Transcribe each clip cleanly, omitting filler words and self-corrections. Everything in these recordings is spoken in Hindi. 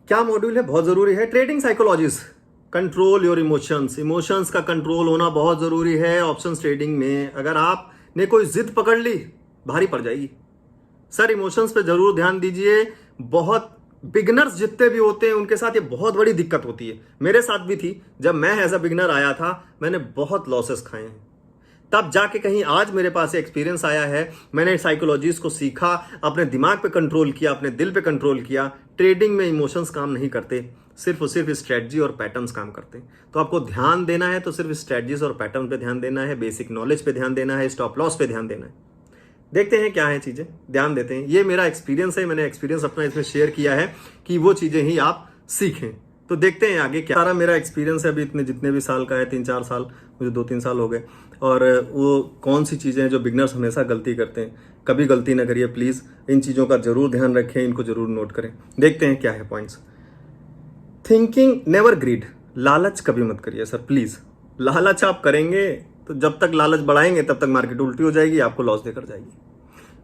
क्या मॉड्यूल है, बहुत जरूरी है। Trading psychologies, control your emotions. Emotions का कंट्रोल होना बहुत जरूरी है ऑप्शंस ट्रेडिंग में। अगर आपने कोई जिद पकड़ ली, भारी पड़ जाएगी। सर इमोशंस पे जरूर ध्यान दीजिए। बहुत बिगनर्स जितने भी होते हैं उनके साथ ये बहुत बड़ी दिक्कत होती है। मेरे साथ भी थी। जब मैं एज अ बिगनर आया था, मैंने बहुत लॉसेस खाए हैं। तब जाके कहीं आज मेरे पास एक्सपीरियंस आया है। मैंने साइकोलॉजीज को सीखा, अपने दिमाग पे कंट्रोल किया, अपने दिल पे कंट्रोल किया। ट्रेडिंग में इमोशंस काम नहीं करते, सिर्फ और सिर्फ स्ट्रेटजी और पैटर्न्स काम करते हैं। तो आपको ध्यान देना है तो सिर्फ स्ट्रेटजीज और पैटर्न पे ध्यान देना है, बेसिक नॉलेज पे ध्यान देना है, स्टॉप लॉस पे ध्यान देना है। देखते हैं क्या है चीजें, ध्यान देते हैं। ये मेरा एक्सपीरियंस है, मैंने एक्सपीरियंस अपना इसमें शेयर किया है कि वो चीजें ही आप सीखें। तो देखते हैं आगे क्या। सारा मेरा एक्सपीरियंस है अभी इतने जितने भी साल का है, 3-4 साल, मुझे 2-3 साल हो गए। और वो कौन सी चीजें हैं जो बिगनर्स हमेशा गलती करते हैं, कभी गलती ना करिए प्लीज। इन चीजों का जरूर ध्यान रखें, इनको जरूर नोट करें। देखते हैं क्या है पॉइंट्स। थिंकिंग नेवर ग्रीड, लालच कभी मत करिए सर प्लीज। लालच आप करेंगे तो जब तक लालच बढ़ाएंगे तब तक मार्केट उल्टी हो जाएगी, आपको लॉस देकर जाएगी।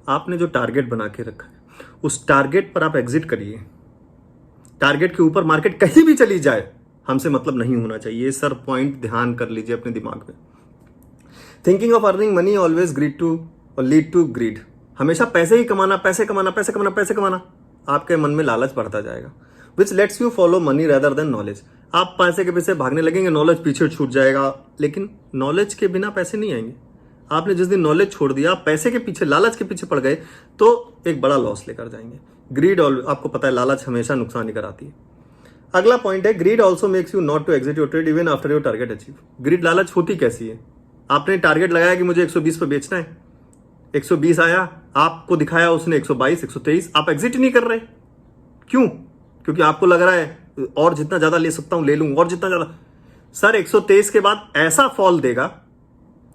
आपने जो टारगेट बना के रखा है उस टारगेट पर आप एग्जिट करिए। टारगेट के ऊपर मार्केट कहीं भी चली जाए, हमसे मतलब नहीं होना चाहिए सर। पॉइंट ध्यान कर लीजिए अपने दिमाग में। Thinking of earning money always greed to और लीड टू ग्रीड। हमेशा पैसे ही कमाना, पैसे कमाना, पैसे कमाना, पैसे कमाना, आपके मन में लालच बढ़ता जाएगा। Which lets you follow money rather than knowledge. आप पैसे के पीछे भागने लगेंगे, नॉलेज पीछे छूट जाएगा। लेकिन नॉलेज के बिना पैसे नहीं आएंगे। आपने जिस दिन नॉलेज छोड़ दिया, पैसे के पीछे, लालच के पीछे पड़ गए, तो एक बड़ा लॉस लेकर जाएंगे। ग्रीड, आपको पता है लालच हमेशा नुकसान ही कराती है। अगला पॉइंट है, greed also makes you not to exit your trade even after your target achieve. Greed, लालच होती कैसी है? आपने टारगेट लगाया कि मुझे 120 पे बेचना है, 120 आया, आपको दिखाया उसने 122, 123, आप एग्जिट नहीं कर रहे। क्यों? क्योंकि आपको लग रहा है और जितना ज्यादा ले सकता हूं ले लूं, और जितना ज्यादा। सर 123 के बाद ऐसा फॉल देगा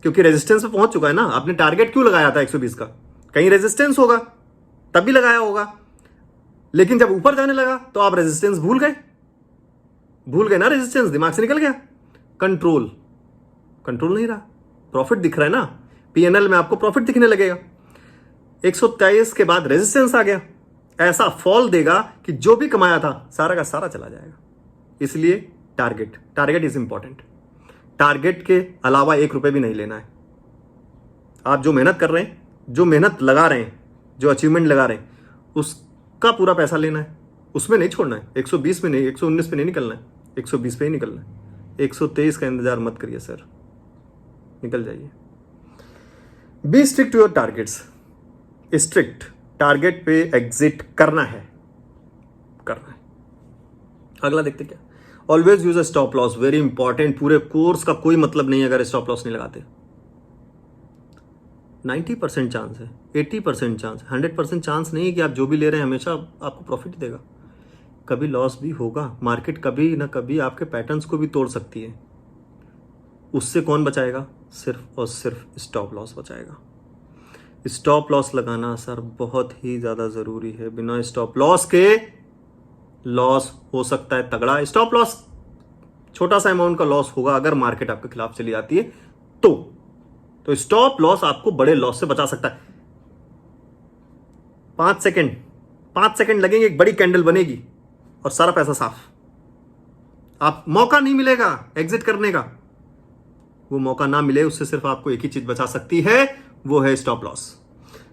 क्योंकि रेजिस्टेंस पे पहुंच चुका है ना। आपने टारगेट क्यों लगाया था 120 का? कहीं रेजिस्टेंस होगा, तभी लगाया होगा। लेकिन जब ऊपर जाने लगा तो आप रेजिस्टेंस भूल गए ना, रेजिस्टेंस दिमाग से निकल गया। कंट्रोल नहीं रहा, प्रॉफिट दिख रहा है ना, पीएनएल में आपको प्रॉफिट दिखने लगेगा। 123 के बाद रेजिस्टेंस आ गया, ऐसा फॉल देगा कि जो भी कमाया था सारा का सारा चला जाएगा। इसलिए टारगेट इज इंपॉर्टेंट। टारगेट के अलावा 1 रुपए भी नहीं लेना है। आप जो मेहनत कर रहे हैं, जो मेहनत लगा रहे हैं, जो अचीवमेंट लगा रहे हैं, उसका पूरा पैसा लेना है, उसमें नहीं छोड़ना है। 120 में नहीं, 119 पे नहीं निकलना है, 120 पे ही निकलना है। 123 का इंतजार मत करिए सर, निकल जाइए। Be strict to your targets. Strict target पे एग्जिट करना है। अगला देखते क्या। Always use a stop loss, very important. पूरे कोर्स का कोई मतलब नहीं अगर स्टॉप लॉस नहीं लगाते। 90% चांस है, 80% चांस, 100% चांस नहीं है कि आप जो भी ले रहे हैं हमेशा आपको प्रॉफिट देगा। कभी लॉस भी होगा। मार्केट कभी ना कभी आपके पैटर्न्स को भी तोड़ सकती है। उससे कौन बचाएगा? सिर्फ और सिर्फ स्टॉप लॉस बचाएगा। स्टॉप लॉस लगाना सर बहुत ही ज्यादा जरूरी है। बिना स्टॉप लॉस के लॉस हो सकता है तगड़ा। स्टॉप लॉस छोटा सा अमाउंट का लॉस होगा अगर मार्केट आपके खिलाफ चली जाती है तो स्टॉप लॉस आपको बड़े लॉस से बचा सकता है। 5 सेकंड लगेंगे, एक बड़ी कैंडल बनेगी और सारा पैसा साफ। आप मौका नहीं मिलेगा एग्जिट करने का, वो मौका ना मिले, उससे सिर्फ आपको एक ही चीज बचा सकती है, वो है stop loss.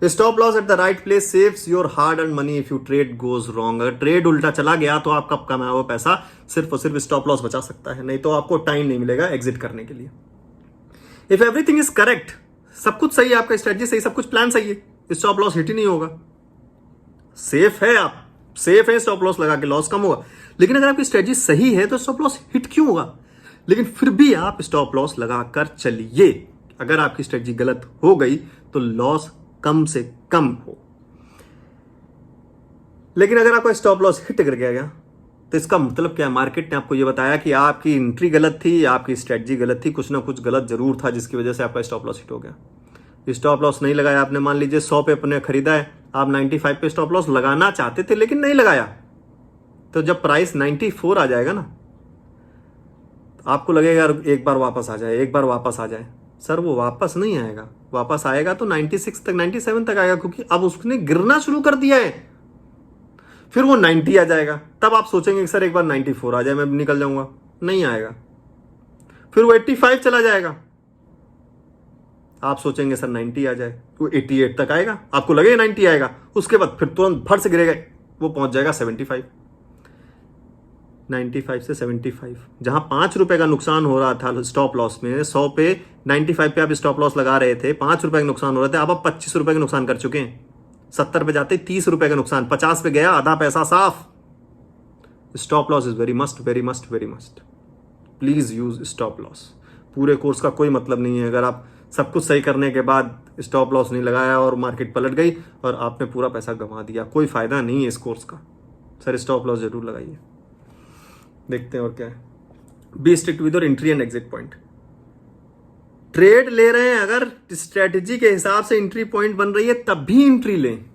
Stop loss at the right place saves your hard earn money if you trade goes wrong. अगर ट्रेड उल्टा चला गया तो आपका कमाया हुआ पैसा सिर्फ और सिर्फ स्टॉप लॉस बचा सकता है, नहीं तो आपको टाइम नहीं मिलेगा एग्जिट करने के लिए। इफ एवरीथिंग इज करेक्ट, सब कुछ सही है, आपका स्ट्रेटजी सही, सब कुछ प्लान सही है, स्टॉप लॉस हिट ही नहीं होगा। सेफ है, आप सेफ है, स्टॉप लॉस लगा के लॉस कम होगा। लेकिन अगर आपकी स्ट्रेटजी सही है तो स्टॉप लॉस हिट क्यों होगा? लेकिन फिर भी आप स्टॉप लॉस लगाकर चलिए। अगर आपकी स्ट्रेटजी गलत हो गई तो लॉस कम से कम हो। लेकिन अगर आपका स्टॉप लॉस हिट कर गया तो इसका मतलब क्या है? मार्केट ने आपको यह बताया कि आपकी एंट्री गलत थी, आपकी स्ट्रेटजी गलत थी, कुछ ना कुछ गलत जरूर था जिसकी वजह से आपका स्टॉप लॉस हिट हो गया। स्टॉप लॉस नहीं लगाया आपने, मान लीजिए 100 पे अपने खरीदा है, आप 95 पे स्टॉप लॉस लगाना चाहते थे लेकिन नहीं लगाया, तो जब प्राइस 94 आ जाएगा ना, तो आपको लगेगा एक बार वापस आ जाए, एक बार वापस आ जाए। सर वो वापस नहीं आएगा, वापस आएगा तो 96 तक, 97 तक आएगा, क्योंकि अब उसने गिरना शुरू कर दिया है। फिर वो 90 आ जाएगा, तब आप सोचेंगे कि सर एक बार 94 आ जाए मैं निकल जाऊंगा, नहीं आएगा। फिर वो 85 चला जाएगा, आप सोचेंगे सर 90 आ जाए, वो 88 तक आएगा, आपको लगेगा 90 आएगा, उसके बाद फिर तुरंत फट से गिरेगा, वो पहुंच जाएगा 75। 95 से 75, जहां 5 रुपए का नुकसान हो रहा था स्टॉप लॉस में, 100 पे 95 पे आप स्टॉप लॉस लगा रहे थे, 5 रुपए का नुकसान हो रहे थे, अब आप 25 रुपए का नुकसान कर चुके हैं। 70 पे जाते 30 रुपए का नुकसान, 50 पे गया, आधा पैसा साफ। Stop loss is very must, very must, very must. Please use stop loss. पूरे कोर्स का कोई मतलब नहीं है अगर आप सब कुछ सही करने के बाद स्टॉप लॉस नहीं लगाया और मार्केट पलट गई और आपने पूरा पैसा गंवा दिया, कोई फायदा नहीं है इस कोर्स का। सर स्टॉप लॉस जरूर लगाइए। देखते हैं और क्या है। Be strict with your entry and exit point. Trade ले रहे हैं अगर स्ट्रेटेजी के हिसाब से एंट्री पॉइंट बन रही है तब भी एंट्री लें।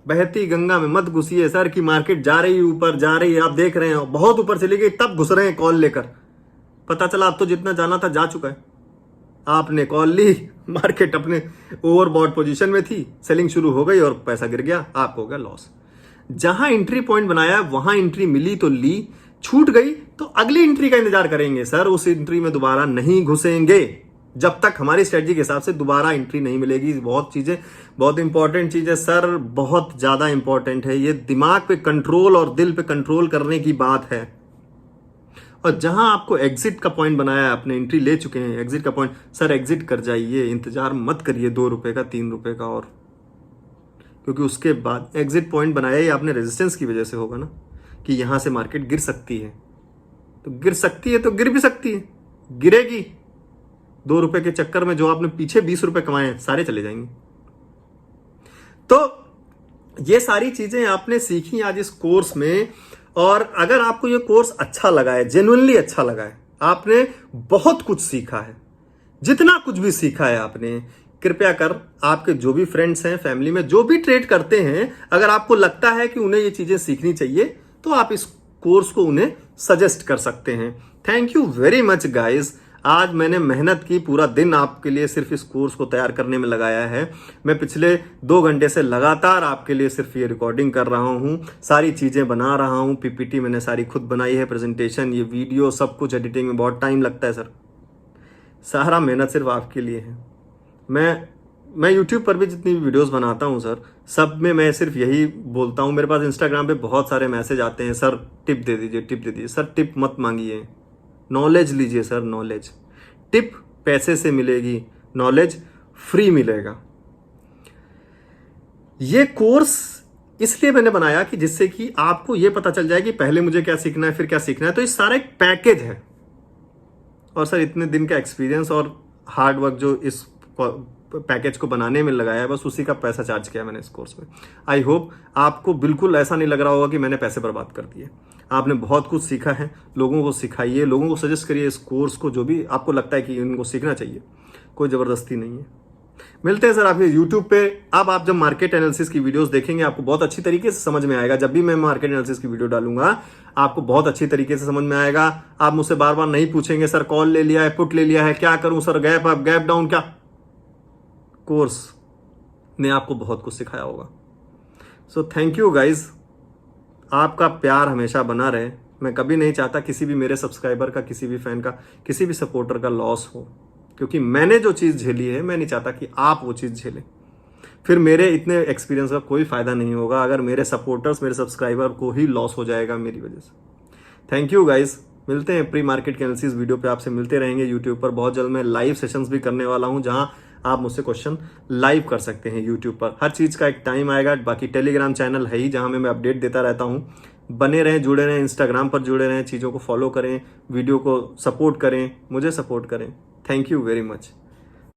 बहती गंगा में मत घुसिए सर कि मार्केट जा रही है ऊपर, जा रही है, आप देख रहे हैं बहुत ऊपर चली गई तब घुस रहे हैं कॉल लेकर। पता चला अब तो जितना जाना था जा चुका है, आपने कॉल ली, मार्केट अपने ओवरबॉट पोजीशन में थी, सेलिंग शुरू हो गई और पैसा गिर गया, आपको हो गया लॉस। जहां एंट्री पॉइंट बनाया वहां एंट्री मिली तो ली, छूट गई तो अगली एंट्री का इंतजार करेंगे सर, उस एंट्री में दोबारा नहीं घुसेंगे जब तक हमारी स्ट्रेटजी के हिसाब से दोबारा एंट्री नहीं मिलेगी। बहुत चीजें, बहुत इंपॉर्टेंट चीज है सर, बहुत ज्यादा इंपॉर्टेंट है ये। दिमाग पे कंट्रोल और दिल पे कंट्रोल करने की बात है। और जहां आपको एग्जिट का पॉइंट बनाया है, आपने एंट्री ले चुके हैं, एग्जिट का पॉइंट, सर एग्जिट कर जाइए, इंतजार मत करिए 2 रुपए का, 3 रुपए का और, क्योंकि उसके बाद एग्जिट पॉइंट बनाया ही आपने रेजिस्टेंस की वजह से होगा ना, कि यहां से मार्केट गिर सकती है, तो गिर सकती है तो गिर भी सकती है, गिरेगी। 2 रुपए के चक्कर में जो आपने पीछे 20 रुपए कमाए सारे चले जाएंगे। तो ये सारी चीजें आपने सीखी आज इस कोर्स में। और अगर आपको ये कोर्स अच्छा लगा है, जेन्युइनली अच्छा लगा है, आपने बहुत कुछ सीखा है, जितना कुछ भी सीखा है आपने, कृपया कर आपके जो भी फ्रेंड्स हैं, फैमिली में जो भी ट्रेड करते हैं, अगर आपको लगता है कि उन्हें ये चीजें सीखनी चाहिए तो आप इस कोर्स को उन्हें सजेस्ट कर सकते हैं। Thank you very much guys. आज मैंने मेहनत की, पूरा दिन आपके लिए सिर्फ इस कोर्स को तैयार करने में लगाया है। मैं पिछले 2 घंटे से लगातार आपके लिए सिर्फ ये रिकॉर्डिंग कर रहा हूँ, सारी चीजें बना रहा हूँ, पीपीटी मैंने सारी खुद बनाई है, प्रेजेंटेशन, ये वीडियो, सब कुछ एडिटिंग में बहुत टाइम लगता है सर। सारा मेहनत सिर्फ आपके लिए है। मैं यूट्यूब पर भी जितनी वीडियोस बनाता हूं सर, सब में मैं सिर्फ यही बोलता हूं। मेरे पास इंस्टाग्राम पे बहुत सारे मैसेज आते हैं, सर टिप दे दीजिए, टिप दे दीजिए। सर टिप मत मांगिए, नॉलेज लीजिए सर, नॉलेज। टिप पैसे से मिलेगी, नॉलेज फ्री मिलेगा। ये कोर्स इसलिए मैंने बनाया कि जिससे कि आपको ये पता चल जाए कि पहले मुझे क्या सीखना है, फिर क्या सीखना है। तो इस सारा एक पैकेज है। और सर इतने दिन का एक्सपीरियंस और हार्ड वर्क जो इस पैकेज को बनाने में लगाया है, बस उसी का पैसा चार्ज किया मैंने इस कोर्स में। आई होप आपको बिल्कुल ऐसा नहीं लग रहा होगा कि मैंने पैसे बर्बाद कर दिए। आपने बहुत कुछ सीखा है, लोगों को सिखाइए, लोगों को सजेस्ट करिए इस कोर्स को, जो भी आपको लगता है कि इनको सीखना चाहिए। कोई जबरदस्ती नहीं है। मिलते हैं सर आपके यूट्यूब पे। अब आप जब मार्केट एनालिसिस की वीडियोस देखेंगे आपको बहुत अच्छी तरीके से समझ में आएगा। जब भी मैं मार्केट एनालिसिस की वीडियो डालूंगा आपको बहुत अच्छी तरीके से समझ में आएगा। आप मुझसे बार बार नहीं पूछेंगे सर कॉल ले लिया है, पुट ले लिया है, क्या करूं sir, gap up, gap down, क्या। कोर्स ने आपको बहुत कुछ सिखाया होगा। So thank you guys. आपका प्यार हमेशा बना रहे। मैं कभी नहीं चाहता किसी भी मेरे सब्सक्राइबर का, किसी भी फैन का, किसी भी सपोर्टर का लॉस हो, क्योंकि मैंने जो चीज़ झेली है मैं नहीं चाहता कि आप वो चीज़ झेलें। फिर मेरे इतने एक्सपीरियंस का कोई फायदा नहीं होगा अगर मेरे सपोर्टर्स, मेरे सब्सक्राइबर को ही लॉस हो जाएगा मेरी वजह से। Thank you guys. मिलते हैं प्री मार्केट के एनालिसिस वीडियो पे, आपसे मिलते रहेंगे यूट्यूब पर। बहुत जल्द मैं लाइव सेशंस भी करने वाला हूं जहां आप मुझसे क्वेश्चन लाइव कर सकते हैं यूट्यूब पर। हर चीज़ का एक टाइम आएगा। बाकी टेलीग्राम चैनल है ही जहां मैं अपडेट देता रहता हूं। बने रहें, जुड़े रहें, इंस्टाग्राम पर जुड़े रहें, चीज़ों को फॉलो करें, वीडियो को सपोर्ट करें, मुझे सपोर्ट करें। Thank you very much.